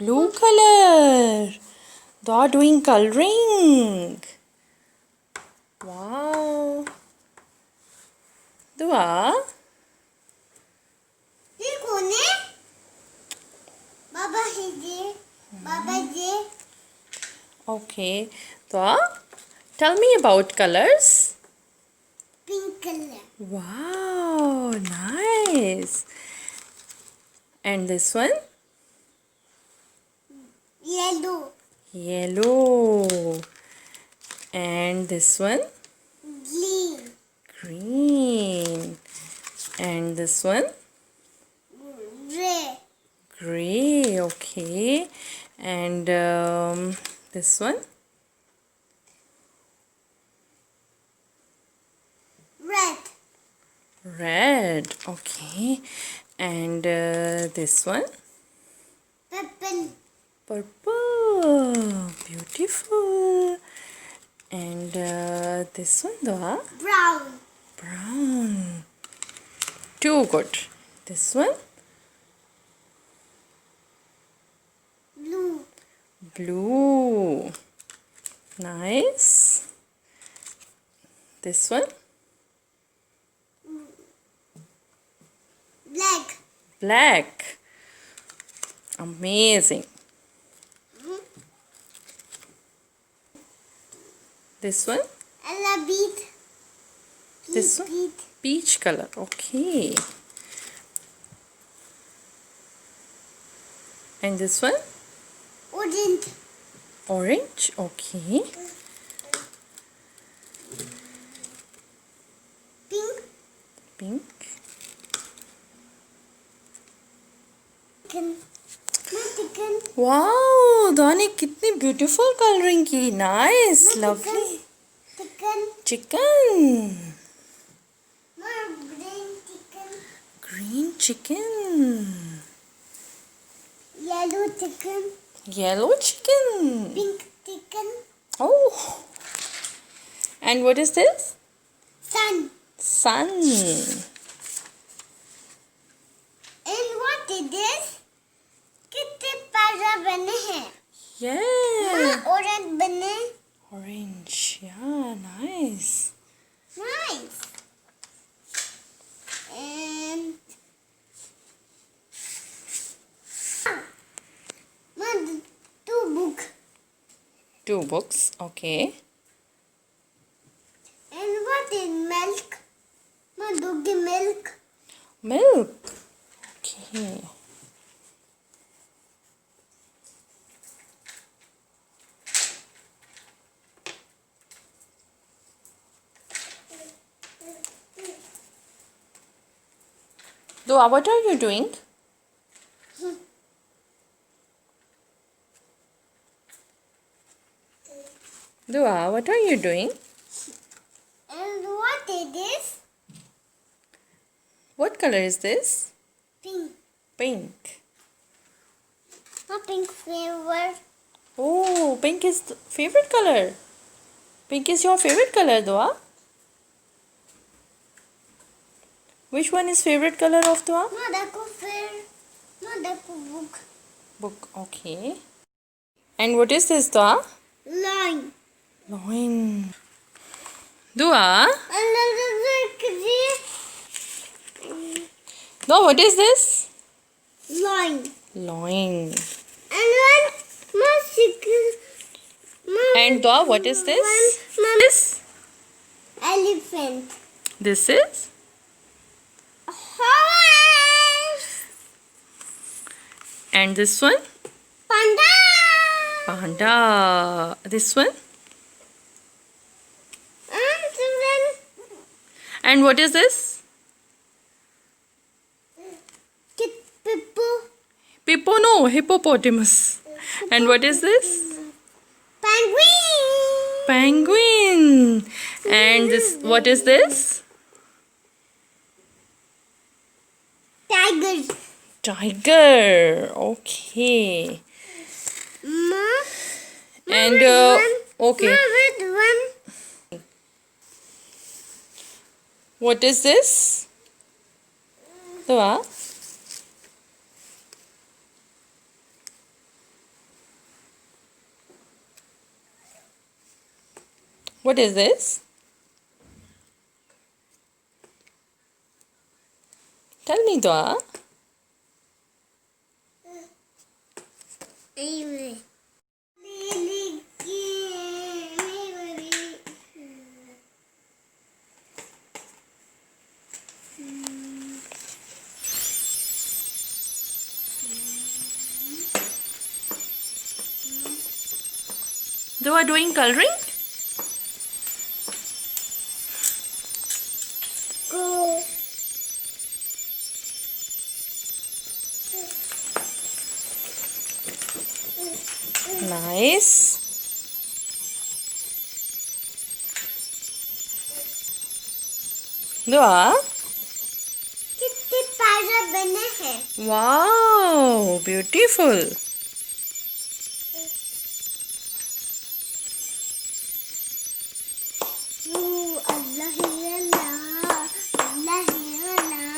Blue color. They are doing coloring. Wow. Dua. ये कौन है? बाबा है ये. बाबा ये. Okay. Dua, tell me about colors. Pink color. Wow, nice. And this one? Yellow. Yellow. And this one? Green. Green. And this one? Red. Gray. Okay. And this one? Red. Red. Okay. And this one? Purple. Purple. Beautiful. And this one, Dua? Brown. Brown. Too good. This one? Blue. Blue. Nice. This one? Black. Black. Amazing. This one? Ella beat. This one? Beat. Peach color. Okay. And this one? Orange. Orange. Okay. Pink. Pink. Chicken. Chicken. Wow, Dani कितनी beautiful coloring की. Nice, lovely. Chicken. Chicken. Green chicken. Green chicken. Yellow chicken. Yellow chicken. Pink chicken. Oh. And what is this? Sun. Sun. And what is this? कितने para बने हैं? Yeah. Orange बने. Orange. Yeah, nice. Nice. And two book. Two books. Okay. And what is milk? Doggy milk. Milk. Okay. Dua, what are you doing? Dua, what are you doing? And what is this? What color is this? Pink. Pink. A pink flavor. Oh, pink is the favorite color. Pink is your favorite color, Dua? Which one is favorite color of Dua? Book. Book, okay. And what is this, Dua? Line. Loin. Dua? No, what is this? Line. Loin. And one more chicken. And Dua, what is this? This? Elephant. This is? Horse. And this one? Panda. Panda. This one? And what is this? Hippo. Hippo, no, hippopotamus. And what is this? Penguin. Penguin. And this, what is this? Tiger. Tiger. Okay. And okay. What is this? Dua? What is this? Tell me, Dua. Anyway. Dua doing coloring? Go. Nice. Dua. कितने प्यारे बने हैं. Wow, beautiful. अल्लाह ही अल्लाह, अल्लाह ही अल्लाह.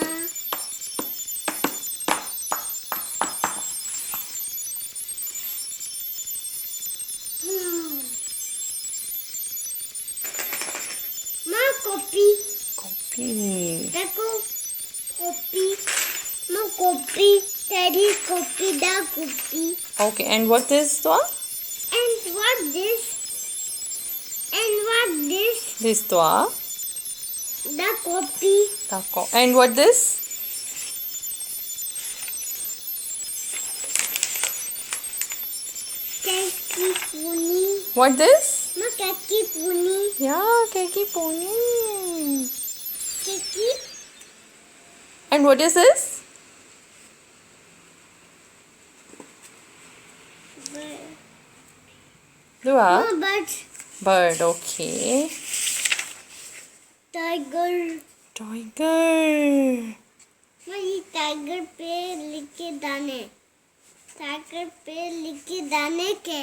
माँ copy. Copy. देखो copy. माँ copy. तेरी copy दा copy. Okay, and what is Dua? And what this? And what this? This Dua. The copy. And what this? Kaki puni. What this? Ma kaki puni. Yeah, keki pony. Kaki. And what is this? Dua. Ma bird. Bird, okay. Tiger. Tiger. Ma ये tiger पे लिखे दाने. Tiger पे लिखे दाने के.